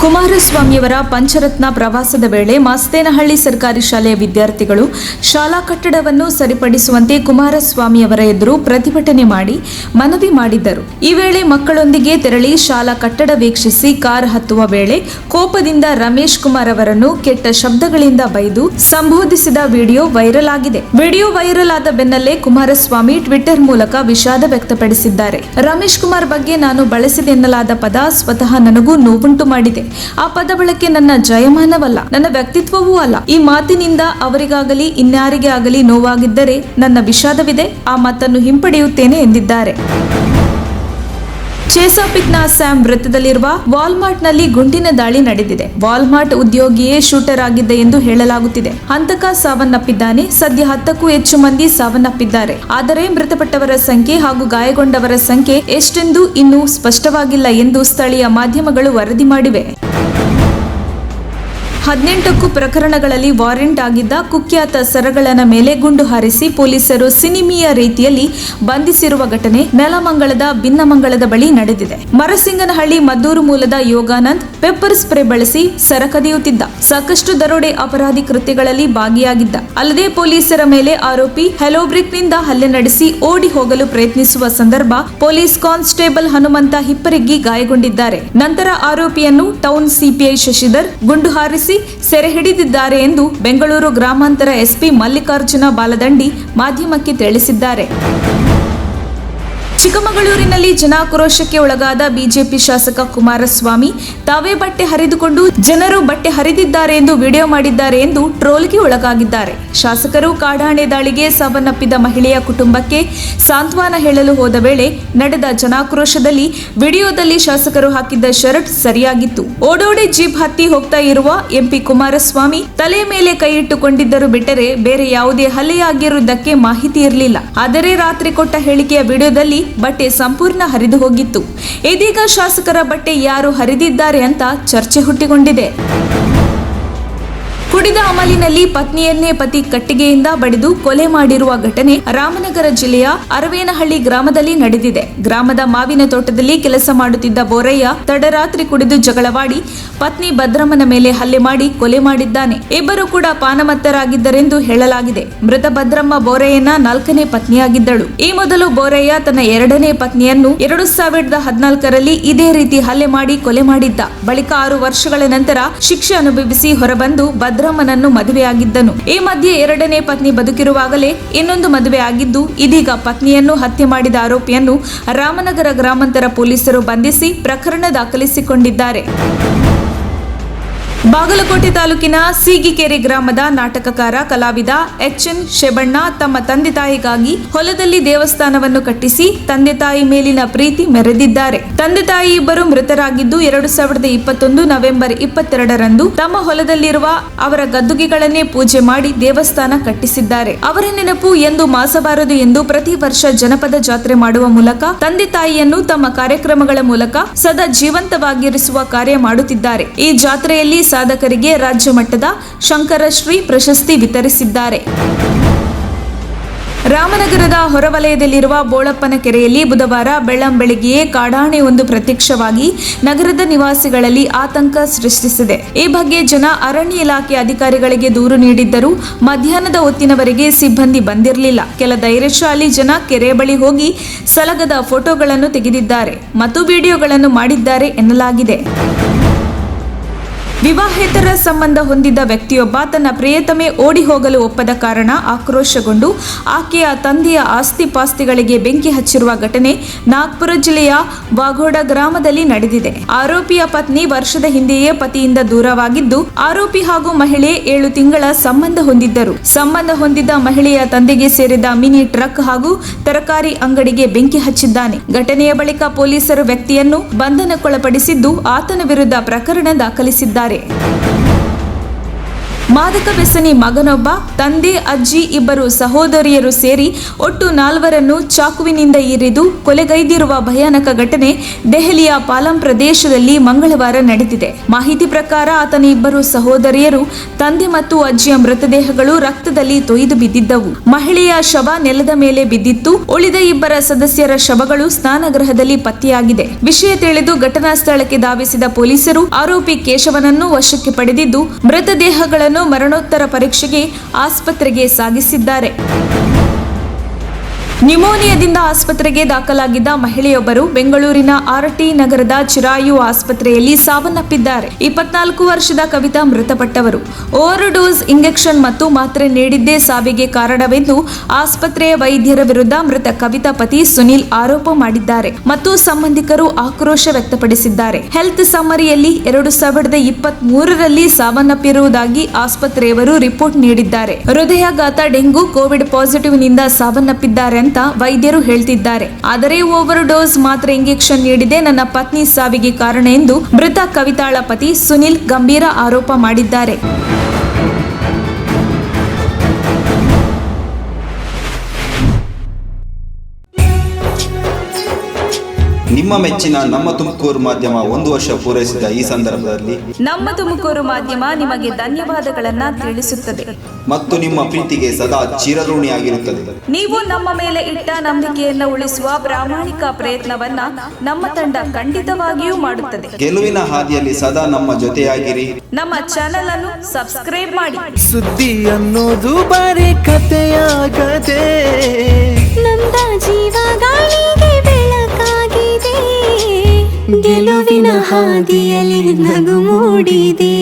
ಕುಮಾರಸ್ವಾಮಿಯವರ ಪಂಚರತ್ನ ಪ್ರವಾಸದ ವೇಳೆ ಮಾಸ್ತೇನಹಳ್ಳಿ ಸರ್ಕಾರಿ ಶಾಲೆಯ ವಿದ್ಯಾರ್ಥಿಗಳು ಶಾಲಾ ಕಟ್ಟಡವನ್ನು ಸರಿಪಡಿಸುವಂತೆ ಕುಮಾರಸ್ವಾಮಿಯವರ ಎದುರು ಪ್ರತಿಭಟನೆ ಮಾಡಿ ಮನವಿ ಮಾಡಿದ್ದರು. ಈ ವೇಳೆ ಮಕ್ಕಳೊಂದಿಗೆ ತೆರಳಿ ಶಾಲಾ ಕಟ್ಟಡ ವೀಕ್ಷಿಸಿ ಕಾರ್ ಹತ್ತುವ ವೇಳೆ ಕೋಪದಿಂದ ರಮೇಶ್ ಕುಮಾರ್ ಅವರನ್ನು ಕೆಟ್ಟ ಶಬ್ದಗಳಿಂದ ಬೈದು ಸಂಬೋಧಿಸಿದ ವಿಡಿಯೋ ವೈರಲ್ ಆಗಿದೆ. ವಿಡಿಯೋ ವೈರಲ್ ಆದ ಬೆನ್ನಲ್ಲೇ ಕುಮಾರಸ್ವಾಮಿ ಟ್ವಿಟರ್ ಮೂಲಕ ವಿಷಾದ ವ್ಯಕ್ತಪಡಿಸಿದ್ದಾರೆ. ರಮೇಶ್ ಕುಮಾರ್ ಬಗ್ಗೆ ನಾನು ಬಳಸಿದೆನ್ನಲಾದ ಪದ ಸ್ವತಃ ನನಗೂ ನೋವುಂಟು ಮಾಡಿದೆ. ಆ ಪದ ಬಳಕೆ ನನ್ನ ಜಯಮಾನವಲ್ಲ, ನನ್ನ ವ್ಯಕ್ತಿತ್ವವೂ ಅಲ್ಲ. ಈ ಮಾತಿನಿಂದ ಅವರಿಗಾಗಲಿ ಇನ್ಯಾರಿಗೆ ಆಗಲಿ ನೋವಾಗಿದ್ದರೆ ನನ್ನ ವಿಷಾದವಿದೆ. ಆ ಮಾತನ್ನು ಹಿಂಪಡೆಯುತ್ತೇನೆ ಎಂದಿದ್ದಾರೆ. ಚೆಸಾಪಿಕ್ನ ಸ್ಯಾಮ್ ವೃತ್ತದಲ್ಲಿರುವ ವಾಲ್ಮಾರ್ಟ್ನಲ್ಲಿ ಗುಂಡಿನ ದಾಳಿ ನಡೆದಿದೆ. ವಾಲ್ಮಾರ್ಟ್ ಉದ್ಯೋಗಿಯೇ ಶೂಟರ್ ಆಗಿದ್ದ ಎಂದು ಹೇಳಲಾಗುತ್ತಿದೆ. ಹಂತಕ ಸಾವನ್ನಪ್ಪಿದ್ದಾನೆ. ಸದ್ಯ 10ಕ್ಕೂ ಹೆಚ್ಚು ಮಂದಿ ಸಾವನ್ನಪ್ಪಿದ್ದಾರೆ. ಆದರೆ ಮೃತಪಟ್ಟವರ ಸಂಖ್ಯೆ ಹಾಗೂ ಗಾಯಗೊಂಡವರ ಸಂಖ್ಯೆ ಎಷ್ಟೆಂದು ಇನ್ನೂ ಸ್ಪಷ್ಟವಾಗಿಲ್ಲ ಎಂದು ಸ್ಥಳೀಯ ಮಾಧ್ಯಮಗಳು ವರದಿ ಮಾಡಿವೆ. 18ಕ್ಕೂ ಪ್ರಕರಣಗಳಲ್ಲಿ ವಾರೆಂಟ್ ಆಗಿದ್ದ ಕುಖ್ಯಾತ ಸರಗಳನ ಮೇಲೆ ಗುಂಡು ಹಾರಿಸಿ ಪೊಲೀಸರು ಸಿನಿಮೀಯ ರೀತಿಯಲ್ಲಿ ಬಂಧಿಸಿರುವ ಘಟನೆ ನೆಲಮಂಗಲದ ಭಿನ್ನಮಂಗಲದ ಬಳಿ ನಡೆದಿದೆ. ಮರಸಿಂಗನಹಳ್ಳಿ ಮದ್ದೂರು ಮೂಲದ ಯೋಗಾನಂದ್ ಪೆಪ್ಪರ್ ಸ್ಪ್ರೇ ಬಳಸಿ ಸರ ಕದಿಯುತ್ತಿದ್ದ. ಸಾಕಷ್ಟು ದರೋಡೆ ಅಪರಾಧಿ ಕೃತ್ಯಗಳಲ್ಲಿ ಭಾಗಿಯಾಗಿದ್ದ. ಅಲ್ಲದೆ ಪೊಲೀಸರ ಮೇಲೆ ಆರೋಪಿ ಹೆಲೋಬ್ರಿಕ್ನಿಂದ ಹಲ್ಲೆ ನಡೆಸಿ ಓಡಿ ಹೋಗಲು ಪ್ರಯತ್ನಿಸುವ ಸಂದರ್ಭ ಪೊಲೀಸ್ ಕಾನ್ಸ್ಟೇಬಲ್ ಹನುಮಂತ ಹಿಪ್ಪರಗಿ ಗಾಯಗೊಂಡಿದ್ದಾರೆ. ನಂತರ ಆರೋಪಿಯನ್ನು ಟೌನ್ ಸಿಪಿಐ ಶಶಿಧರ್ ಗುಂಡು ಹಾರಿಸಿ ಸೆರೆ ಹಿಡಿದಿದ್ದಾರೆ ಎಂದು ಬೆಂಗಳೂರು ಗ್ರಾಮಾಂತರ ಎಸ್ಪಿ ಮಲ್ಲಿಕಾರ್ಜುನ ಬಾಲದಂಡಿ ಮಾಧ್ಯಮಕ್ಕೆ ತಿಳಿಸಿದ್ದಾರೆ. ಚಿಕ್ಕಮಗಳೂರಿನಲ್ಲಿ ಜನಾಕ್ರೋಶಕ್ಕೆ ಒಳಗಾದ ಬಿಜೆಪಿ ಶಾಸಕ ಕುಮಾರಸ್ವಾಮಿ ತಾವೇ ಬಟ್ಟೆ ಹರಿದುಕೊಂಡು ಜನರು ಬಟ್ಟೆ ಹರಿದಿದ್ದಾರೆ ಎಂದು ವಿಡಿಯೋ ಮಾಡಿದ್ದಾರೆ ಎಂದು ಟ್ರೋಲ್ಗೆ ಒಳಗಾಗಿದ್ದಾರೆ. ಶಾಸಕರು ಕಾಡಾನೆ ದಾಳಿಗೆ ಸಾವನ್ನಪ್ಪಿದ ಮಹಿಳೆಯ ಕುಟುಂಬಕ್ಕೆ ಸಾಂತ್ವನ ಹೇಳಲು ಹೋದ ವೇಳೆ ನಡೆದ ಜನಾಕ್ರೋಶದಲ್ಲಿ ವಿಡಿಯೋದಲ್ಲಿ ಶಾಸಕರು ಹಾಕಿದ್ದ ಶರ್ಟ್ ಸರಿಯಾಗಿತ್ತು. ಓಡೋಡಿ ಜೀಪ್ ಹತ್ತಿ ಹೋಗ್ತಾ ಇರುವ ಎಂಪಿ ಕುಮಾರಸ್ವಾಮಿ ತಲೆ ಮೇಲೆ ಕೈ ಇಟ್ಟುಕೊಂಡಿದ್ದರು ಬಿಟ್ಟರೆ ಬೇರೆ ಯಾವುದೇ ಹಲ್ಲೆಯಾಗಿರುವುದಕ್ಕೆ ಮಾಹಿತಿ ಇರಲಿಲ್ಲ. ಆದರೆ ರಾತ್ರಿ ಕೊಟ್ಟ ಹೇಳಿಕೆಯ ವಿಡಿಯೋದಲ್ಲಿ ಬಟ್ಟೆ ಸಂಪೂರ್ಣ ಹರಿದು ಹೋಗಿತ್ತು. ಇದೀಗ ಶಾಸಕರ ಬಟ್ಟೆ ಯಾರು ಹರಿದಿದ್ದಾರೆ ಅಂತ ಚರ್ಚೆ ಹುಟ್ಟಿಕೊಂಡಿದೆ. ಕುಡಿದ ಅಮಲಿನಲ್ಲಿ ಪತ್ನಿಯನ್ನೇ ಪತಿ ಕಟ್ಟಿಗೆಯಿಂದ ಬಡಿದು ಕೊಲೆ ಮಾಡಿರುವ ಘಟನೆ ರಾಮನಗರ ಜಿಲ್ಲೆಯ ಅರವೇನಹಳ್ಳಿ ಗ್ರಾಮದಲ್ಲಿ ನಡೆದಿದೆ. ಗ್ರಾಮದ ಮಾವಿನ ತೋಟದಲ್ಲಿ ಕೆಲಸ ಮಾಡುತ್ತಿದ್ದ ಬೋರಯ್ಯ ತಡರಾತ್ರಿ ಕುಡಿದು ಜಗಳವಾಡಿ ಪತ್ನಿ ಭದ್ರಮ್ಮನ ಮೇಲೆ ಹಲ್ಲೆ ಮಾಡಿ ಕೊಲೆ ಮಾಡಿದ್ದಾನೆ. ಇಬ್ಬರು ಕೂಡ ಪಾನಮತ್ತರಾಗಿದ್ದರೆಂದು ಹೇಳಲಾಗಿದೆ. ಮೃತ ಭದ್ರಮ್ಮ ಬೋರಯ್ಯನ 4ನೇ ಪತ್ನಿಯಾಗಿದ್ದಳು. ಈ ಮೊದಲು ಬೋರಯ್ಯ ತನ್ನ 2ನೇ ಪತ್ನಿಯನ್ನು 2014ರಲ್ಲಿ ಇದೇ ರೀತಿ ಹಲ್ಲೆ ಮಾಡಿ ಕೊಲೆ ಮಾಡಿದ್ದ. ಬಳಿಕ 6 ವರ್ಷಗಳ ನಂತರ ಶಿಕ್ಷೆ ಅನುಭವಿಸಿ ಹೊರಬಂದು ಭದ್ರಮ್ಮನನ್ನು ಮದುವೆಯಾಗಿದ್ದನು. ಈ ಮಧ್ಯೆ 2ನೇ ಪತ್ನಿ ಬದುಕಿರುವಾಗಲೇ ಇನ್ನೊಂದು ಮದುವೆ ಆಗಿದ್ದು, ಇದೀಗ ಪತ್ನಿಯನ್ನು ಹತ್ಯೆ ಮಾಡಿದ ಆರೋಪಿಯನ್ನು ರಾಮನಗರ ಗ್ರಾಮಾಂತರ ಪೊಲೀಸರು ಬಂಧಿಸಿ ಪ್ರಕರಣ ದಾಖಲಿಸಿಕೊಂಡಿದ್ದಾರೆ. ಬಾಗಲಕೋಟೆ ತಾಲೂಕಿನ ಸೀಗಿಕೆರೆ ಗ್ರಾಮದ ನಾಟಕಕಾರ ಕಲಾವಿದ ಎಚ್.ಎನ್. ಶೆಬಣ್ಣ ತಮ್ಮ ತಂದೆ ತಾಯಿಗಾಗಿ ಹೊಲದಲ್ಲಿ ದೇವಸ್ಥಾನವನ್ನು ಕಟ್ಟಿಸಿ ತಂದೆ ತಾಯಿ ಮೇಲಿನ ಪ್ರೀತಿ ಮೆರೆದಿದ್ದಾರೆ. ತಂದೆ ತಾಯಿ ಇಬ್ಬರು ಮೃತರಾಗಿದ್ದು 2021 ನವೆಂಬರ್ 22ರಂದು ತಮ್ಮ ಹೊಲದಲ್ಲಿರುವ ಅವರ ಗದ್ದುಗೆಗಳನ್ನೇ ಪೂಜೆ ಮಾಡಿ ದೇವಸ್ಥಾನ ಕಟ್ಟಿಸಿದ್ದಾರೆ. ಅವರ ನೆನಪು ಎಂದು ಮಾಸಬಾರದು ಎಂದು ಪ್ರತಿ ವರ್ಷ ಜನಪದ ಜಾತ್ರೆ ಮಾಡುವ ಮೂಲಕ ತಂದೆ ತಾಯಿಯನ್ನು ತಮ್ಮ ಕಾರ್ಯಕ್ರಮಗಳ ಮೂಲಕ ಸದಾ ಜೀವಂತವಾಗಿರಿಸುವ ಕಾರ್ಯ ಮಾಡುತ್ತಿದ್ದಾರೆ. ಈ ಜಾತ್ರೆಯಲ್ಲಿ ಸಾಧಕರಿಗೆ ರಾಜ್ಯ ಮಟ್ಟದ ಶಂಕರಶ್ರೀ ಪ್ರಶಸ್ತಿ ವಿತರಿಸಿದ್ದಾರೆ. ರಾಮನಗರದ ಹೊರವಲಯದಲ್ಲಿರುವ ಬೋಳಪ್ಪನ ಕೆರೆಯಲ್ಲಿ ಬುಧವಾರ ಬೆಳ್ಳಂಬೆಳಗ್ಗೆಯೇ ಕಾಡಾನೆ ಒಂದು ಪ್ರತ್ಯಕ್ಷವಾಗಿ ನಗರದ ನಿವಾಸಿಗಳಲ್ಲಿ ಆತಂಕ ಸೃಷ್ಟಿಸಿದೆ. ಈ ಬಗ್ಗೆ ಜನ ಅರಣ್ಯ ಇಲಾಖೆ ಅಧಿಕಾರಿಗಳಿಗೆ ದೂರು ನೀಡಿದ್ದರೂ ಮಧ್ಯಾಹ್ನದ ಹೊತ್ತಿನವರೆಗೆ ಸಿಬ್ಬಂದಿ ಬಂದಿರಲಿಲ್ಲ. ಕೆಲ ಧೈರ್ಯಶಾಲಿ ಜನ ಕೆರೆ ಬಳಿ ಹೋಗಿ ಸಲಗದ ಫೋಟೋಗಳನ್ನು ತೆಗೆದಿದ್ದಾರೆ ಮತ್ತು ವಿಡಿಯೋಗಳನ್ನು ಮಾಡಿದ್ದಾರೆ ಎನ್ನಲಾಗಿದೆ. ವಿವಾಹೇತರ ಸಂಬಂಧ ಹೊಂದಿದ್ದ ವ್ಯಕ್ತಿಯೊಬ್ಬ ತನ್ನ ಪ್ರಿಯತಮೆ ಓಡಿ ಹೋಗಲು ಒಪ್ಪದ ಕಾರಣ ಆಕ್ರೋಶಗೊಂಡು ಆಕೆಯ ತಂದೆಯ ಆಸ್ತಿ ಪಾಸ್ತಿಗಳಿಗೆ ಬೆಂಕಿ ಹಚ್ಚಿರುವ ಘಟನೆ ನಾಗ್ಪುರ ಜಿಲ್ಲೆಯ ವಾಘೋಡ ಗ್ರಾಮದಲ್ಲಿ ನಡೆದಿದೆ. ಆರೋಪಿಯ ಪತ್ನಿ ವರ್ಷದ ಹಿಂದೆಯೇ ಪತಿಯಿಂದ ದೂರವಾಗಿದ್ದು, ಆರೋಪಿ ಹಾಗೂ ಮಹಿಳೆ 7 ತಿಂಗಳ ಸಂಬಂಧ ಹೊಂದಿದ್ದರು. ಸಂಬಂಧ ಹೊಂದಿದ್ದ ಮಹಿಳೆಯ ತಂದೆಗೆ ಸೇರಿದ ಮಿನಿ ಟ್ರಕ್ ಹಾಗೂ ತರಕಾರಿ ಅಂಗಡಿಗೆ ಬೆಂಕಿ ಹಚ್ಚಿದ್ದಾನೆ. ಘಟನೆಯ ಬಳಿಕ ಪೊಲೀಸರು ವ್ಯಕ್ತಿಯನ್ನು ಬಂಧನಕ್ಕೊಳಪಡಿಸಿದ್ದು ಆತನ ವಿರುದ್ಧ ಪ್ರಕರಣ ದಾಖಲಿಸಿದ್ದಾರೆ. ಮಾದಕ ವ್ಯಸನಿ ಮಗನೊಬ್ಬ, ತಂದೆ, ಅಜ್ಜಿ, ಇಬ್ಬರು ಸಹೋದರಿಯರು ಸೇರಿ ಒಟ್ಟು 4 ಚಾಕುವಿನಿಂದ ಇರಿದು ಕೊಲೆಗೈದಿರುವ ಭಯಾನಕ ಘಟನೆ ದೆಹಲಿಯ ಪಾಲಂ ಪ್ರದೇಶದಲ್ಲಿ ಮಂಗಳವಾರ ನಡೆದಿದೆ. ಮಾಹಿತಿ ಪ್ರಕಾರ ಆತನ ಇಬ್ಬರು ಸಹೋದರಿಯರು, ತಂದೆ ಮತ್ತು ಅಜ್ಜಿಯ ಮೃತದೇಹಗಳು ರಕ್ತದಲ್ಲಿ ತೊಯ್ದು ಬಿದ್ದಿದ್ದವು. ಮಹಿಳೆಯ ಶವ ನೆಲದ ಮೇಲೆ ಬಿದ್ದಿತ್ತು. ಉಳಿದ ಇಬ್ಬರ ಸದಸ್ಯರ ಶವಗಳು ಸ್ನಾನಗೃಹದಲ್ಲಿ ಪತ್ತೆಯಾಗಿದೆ. ವಿಷಯ ತಿಳಿದು ಘಟನಾ ಸ್ಥಳಕ್ಕೆ ಧಾವಿಸಿದ ಪೊಲೀಸರು ಆರೋಪಿ ಕೇಶವನನ್ನು ವಶಕ್ಕೆ ಪಡೆದಿದ್ದು ಮೃತದೇಹಗಳನ್ನು ಮರಣೋತ್ತರ ಪರೀಕ್ಷೆಗೆ ಆಸ್ಪತ್ರೆಗೆ ಸಾಗಿಸಿದ್ದಾರೆ. ನ್ಯುಮೋನಿಯಾದಿಂದ ಆಸ್ಪತ್ರೆಗೆ ದಾಖಲಾಗಿದ್ದ ಮಹಿಳೆಯೊಬ್ಬರು ಬೆಂಗಳೂರಿನ ಆರ್ಟಿ ನಗರದ ಚಿರಾಯು ಆಸ್ಪತ್ರೆಯಲ್ಲಿ ಸಾವನ್ನಪ್ಪಿದ್ದಾರೆ. 24 ವರ್ಷದ ಕವಿತಾ ಮೃತಪಟ್ಟವರು. ಓವರ್ ಡೋಸ್ ಇಂಜೆಕ್ಷನ್ ಮತ್ತು ಮಾತ್ರೆ ನೀಡಿದ್ದೇ ಸಾವಿಗೆ ಕಾರಣವೆಂದು ಆಸ್ಪತ್ರೆಯ ವೈದ್ಯರ ವಿರುದ್ಧ ಮೃತ ಕವಿತಾ ಪತಿ ಸುನಿಲ್ ಆರೋಪ ಮಾಡಿದ್ದಾರೆ ಮತ್ತು ಸಂಬಂಧಿಕರು ಆಕ್ರೋಶ ವ್ಯಕ್ತಪಡಿಸಿದ್ದಾರೆ. ಹೆಲ್ತ್ ಸಮ್ಮರಿಯಲ್ಲಿ 2023ರಲ್ಲಿ ಸಾವನ್ನಪ್ಪಿರುವುದಾಗಿ ಆಸ್ಪತ್ರೆಯವರು ರಿಪೋರ್ಟ್ ನೀಡಿದ್ದಾರೆ. ಹೃದಯಾಘಾತ, ಡೆಂಗು, ಕೋವಿಡ್ ಪಾಸಿಟಿವ್ನಿಂದ ಸಾವನ್ನಪ್ಪಿದ್ದಾರೆ ಅಂತ ವೈದ್ಯರು ಹೇಳ್ತಿದ್ದಾರೆ. ಆದರೆ ಓವರ್ ಡೋಸ್ ಮಾತ್ರೆ ಇಂಜೆಕ್ಷನ್ ನೀಡಿದೆ ನನ್ನ ಪತ್ನಿ ಸಾವಿಗೆ ಕಾರಣ ಎಂದು ಮೃತ ಕವಿತಾಳ ಪತಿ ಸುನಿಲ್ ಗಂಭೀರ ಆರೋಪ ಮಾಡಿದ್ದಾರೆ. ನಿಮ್ಮ ಮೆಚ್ಚಿನ ನಮ್ಮ ತುಮಕೂರು ಮಾಧ್ಯಮ 1 ವರ್ಷ ಪೂರೈಸಿದ ಈ ಸಂದರ್ಭದಲ್ಲಿ ನಮ್ಮ ತುಮಕೂರು ಮಾಧ್ಯಮ ನಿಮಗೆ ಧನ್ಯವಾದಗಳನ್ನ ತಿಳಿಸುತ್ತದೆ ಮತ್ತು ನಿಮ್ಮ ಪ್ರೀತಿಗೆ ಸದಾ ಚಿರಋಣಿಯಾಗಿರುತ್ತದೆ. ನೀವು ನಮ್ಮ ಮೇಲೆ ಇಟ್ಟ ನಂಬಿಕೆಯನ್ನು ಉಳಿಸುವ ಪ್ರಾಮಾಣಿಕ ಪ್ರಯತ್ನವನ್ನ ನಮ್ಮ ತಂಡ ಖಂಡಿತವಾಗಿಯೂ ಮಾಡುತ್ತದೆ. ಗೆಲುವಿನ ಹಾದಿಯಲ್ಲಿ ಸದಾ ನಮ್ಮ ಜೊತೆಯಾಗಿರಿ. ನಮ್ಮ ಚಾನೆಲ್ ಅನ್ನು ಸಬ್ಸ್ಕ್ರೈಬ್ ಮಾಡಿ. ಸುದ್ದಿ ಅನ್ನೋದು ಬರೀ ಕಥೆಯಾಗದೆ ನೊಂದ ಜೀವ ಗಾಳಿಗೆ ಬೆಳಕಾಗಿದೆ, ಗೆಲುವಿನ ಹಾದಿಯಲ್ಲಿ ನಗು ಮೂಡಿದೆ.